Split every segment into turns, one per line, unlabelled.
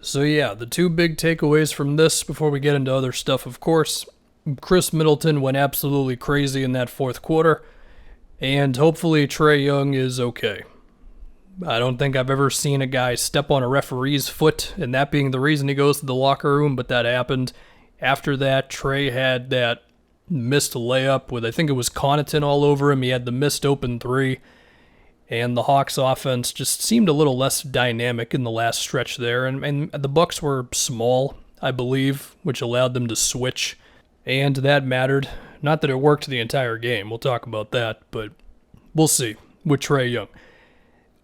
So yeah, the two big takeaways from this before we get into other stuff, of course, Khris Middleton went absolutely crazy in that fourth quarter, and hopefully Trae Young is okay. I don't think I've ever seen a guy step on a referee's foot, and that being the reason he goes to the locker room, but that happened. After that, Trae had that missed layup with, I think it was Connaughton all over him. He had the missed open three, and the Hawks offense just seemed a little less dynamic in the last stretch there, and the Bucks were small, I believe, which allowed them to switch, and that mattered. Not that it worked the entire game, we'll talk about that, but we'll see with Trae Young.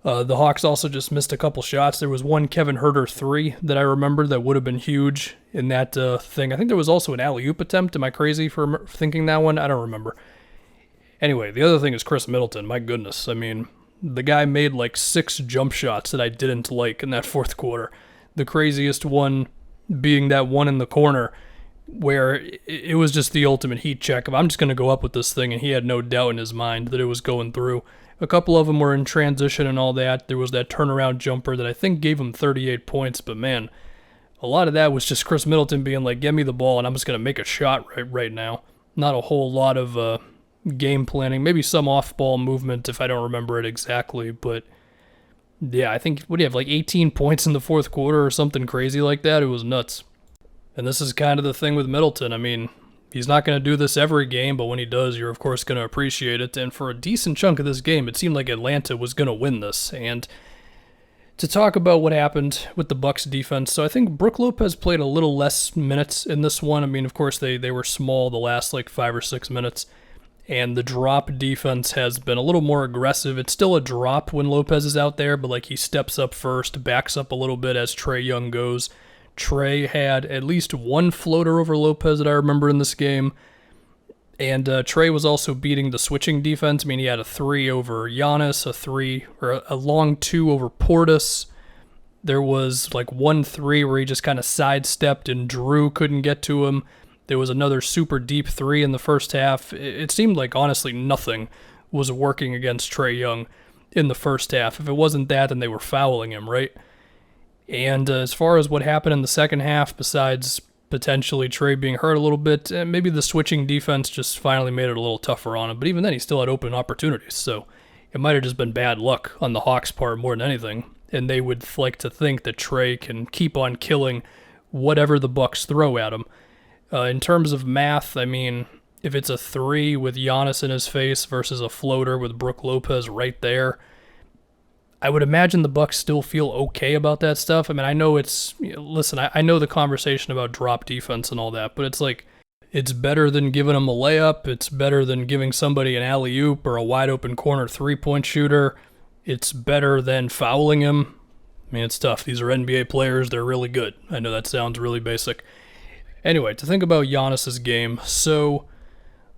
The Hawks also just missed a couple shots. There was one Kevin Huerter 3 that I remember that would have been huge in that thing. I think there was also an alley-oop attempt. Am I crazy for thinking that one? I don't remember. Anyway, the other thing is Khris Middleton. My goodness. I mean, the guy made like 6 jump shots that I didn't like in that fourth quarter. The craziest one being that one in the corner where it was just the ultimate heat check of I'm just going to go up with this thing, and he had no doubt in his mind that it was going through. A couple of them were in transition and all that. There was that turnaround jumper that I think gave him 38 points, but man, a lot of that was just Khris Middleton being like, get me the ball and I'm just going to make a shot right now. Not a whole lot of game planning, maybe some off-ball movement if I don't remember it exactly, but yeah, I think, what do you have, like 18 points in the fourth quarter or something crazy like that? It was nuts. And this is kind of the thing with Middleton. I mean, he's not going to do this every game, but when he does, you're of course going to appreciate it. And for a decent chunk of this game, it seemed like Atlanta was going to win this. And to talk about what happened with the Bucks defense, so I think Brook Lopez played a little less minutes in this one. I mean, of course, they were small the last like 5 or 6 minutes. And the drop defense has been a little more aggressive. It's still a drop when Lopez is out there, but like he steps up first, backs up a little bit as Trae Young goes. Trae had at least one floater over Lopez that I remember in this game. And Trae was also beating the switching defense. I mean, he had a 3 over Giannis, a long 2 over Portis. There was like 1 3 where he just kind of sidestepped and Drew couldn't get to him. There was another super deep 3 in the first half. It seemed like, honestly, nothing was working against Trae Young in the first half. If it wasn't that, then they were fouling him, right? And as far as what happened in the second half, besides potentially Trae being hurt a little bit, maybe the switching defense just finally made it a little tougher on him. But even then, he still had open opportunities. So it might have just been bad luck on the Hawks' part more than anything. And they would like to think that Trae can keep on killing whatever the Bucks throw at him. In terms of math, I mean, if it's a 3 with Giannis in his face versus a floater with Brook Lopez right there, I would imagine the Bucks still feel okay about that stuff. I mean, I know I know the conversation about drop defense and all that, but it's like, it's better than giving them a layup. It's better than giving somebody an alley-oop or a wide-open corner 3-point shooter. It's better than fouling him. I mean, it's tough. These are NBA players. They're really good. I know that sounds really basic. Anyway, to think about Giannis's game. So,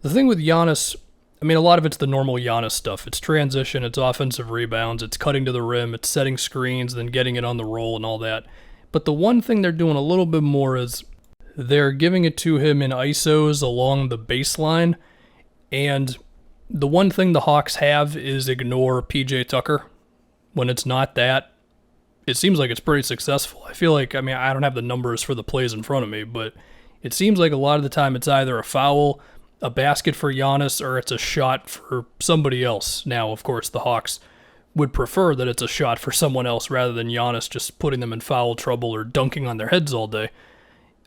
the thing with Giannis, I mean, a lot of it's the normal Giannis stuff. It's transition, it's offensive rebounds, it's cutting to the rim, it's setting screens, then getting it on the roll and all that. But the one thing they're doing a little bit more is they're giving it to him in ISOs along the baseline. And the one thing the Hawks have is ignore PJ Tucker. When it's not that, it seems like it's pretty successful. I feel like, I mean, I don't have the numbers for the plays in front of me, but it seems like a lot of the time it's either a foul, a basket for Giannis, or it's a shot for somebody else. Now, of course, the Hawks would prefer that it's a shot for someone else rather than Giannis just putting them in foul trouble or dunking on their heads all day.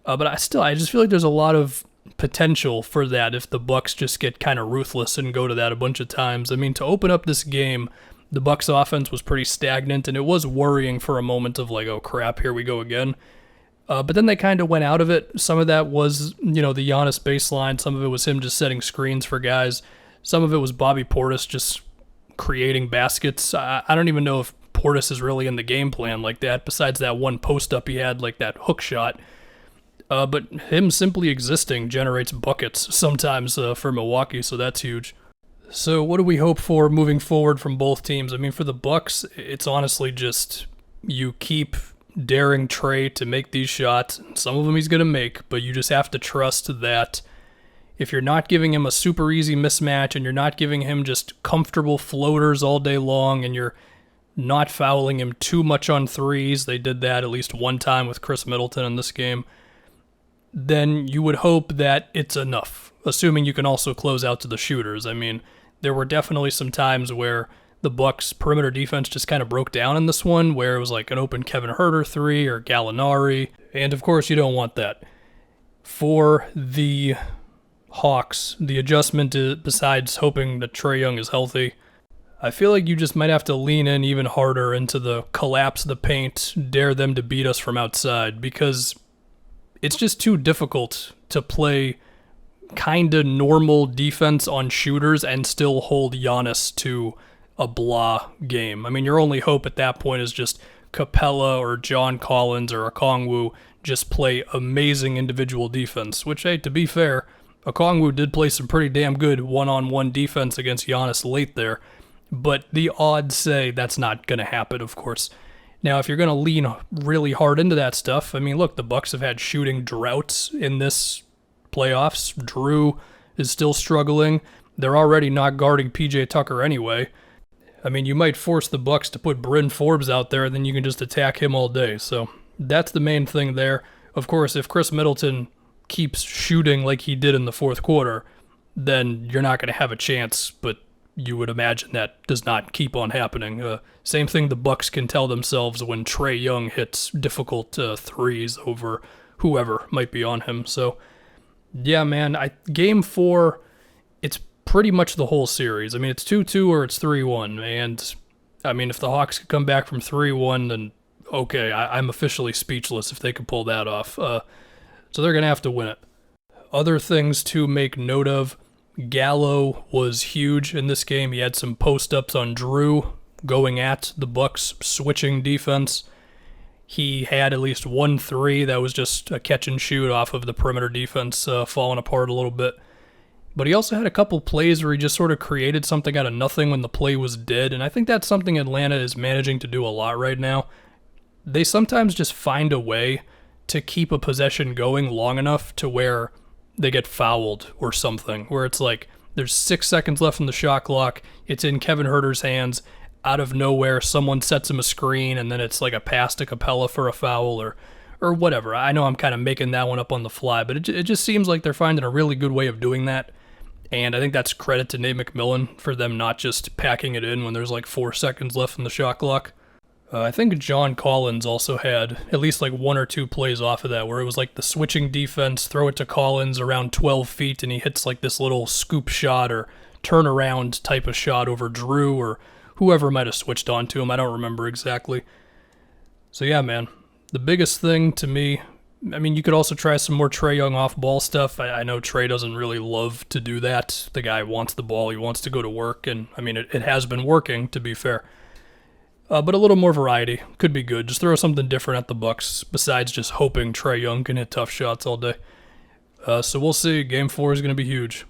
But I just feel like there's a lot of potential for that if the Bucks just get kind of ruthless and go to that a bunch of times. I mean, to open up this game, the Bucks offense was pretty stagnant, and it was worrying for a moment of like, oh crap, here we go again. But then they kind of went out of it. Some of that was, the Giannis baseline. Some of it was him just setting screens for guys. Some of it was Bobby Portis just creating baskets. I don't even know if Portis is really in the game plan like that, besides that one post-up he had, like that hook shot. But him simply existing generates buckets sometimes for Milwaukee, so that's huge. So what do we hope for moving forward from both teams? I mean, for the Bucks, it's honestly just you keep daring Trae to make these shots. Some of them he's going to make, but you just have to trust that if you're not giving him a super easy mismatch and you're not giving him just comfortable floaters all day long and you're not fouling him too much on threes. They did that at least one time with Khris Middleton in this game. Then you would hope that it's enough, assuming you can also close out to the shooters. I mean, there were definitely some times where the Bucks' perimeter defense just kind of broke down in this one, where it was like an open Kevin Huerter three or Gallinari, and of course you don't want that. For the Hawks, the adjustment besides hoping that Trae Young is healthy, I feel like you just might have to lean in even harder into the collapse the paint, dare them to beat us from outside, because it's just too difficult to play kind of normal defense on shooters and still hold Giannis to a blah game. I mean, your only hope at that point is just Capella or John Collins or Okongwu just play amazing individual defense, which, hey, to be fair, Okongwu did play some pretty damn good one-on-one defense against Giannis late there, but the odds say that's not going to happen, of course. Now, if you're going to lean really hard into that stuff, I mean, look, the Bucks have had shooting droughts in this playoffs. Drew is still struggling. They're already not guarding PJ Tucker anyway. I mean, you might force the Bucks to put Bryn Forbes out there, and then you can just attack him all day. So that's the main thing there. Of course, if Khris Middleton keeps shooting like he did in the fourth quarter, then you're not going to have a chance, but you would imagine that does not keep on happening. Same thing the Bucks can tell themselves when Trae Young hits difficult threes over whoever might be on him. So, yeah, man, Game 4, it's pretty much the whole series. I mean, it's 2-2 or it's 3-1, and I mean, if the Hawks could come back from 3-1, then okay, I'm officially speechless if they could pull that off. So they're going to have to win it. Other things to make note of, Gallo was huge in this game. He had some post-ups on Drew going at the Bucks switching defense. He had at least 1 3 that was just a catch and shoot off of the perimeter defense falling apart a little bit. But he also had a couple plays where he just sort of created something out of nothing when the play was dead, and I think that's something Atlanta is managing to do a lot right now. They sometimes just find a way to keep a possession going long enough to where they get fouled or something, where it's like there's 6 seconds left in the shot clock, it's in Kevin Huerter's hands, out of nowhere someone sets him a screen, and then it's like a pass to Capella for a foul or whatever. I know I'm kind of making that one up on the fly, but it just seems like they're finding a really good way of doing that, and I think that's credit to Nate McMillan for them not just packing it in when there's like 4 seconds left in the shot clock. I think John Collins also had at least like 1 or 2 plays off of that where it was like the switching defense, throw it to Collins around 12 feet, and he hits like this little scoop shot or turnaround type of shot over Drew or whoever might have switched onto him. I don't remember exactly. So yeah, man, the biggest thing to me, I mean, you could also try some more Trae Young off-ball stuff. I know Trae doesn't really love to do that. The guy wants the ball. He wants to go to work, and I mean, it has been working, to be fair. But a little more variety could be good. Just throw something different at the Bucks besides just hoping Trae Young can hit tough shots all day. So we'll see. Game 4 is going to be huge.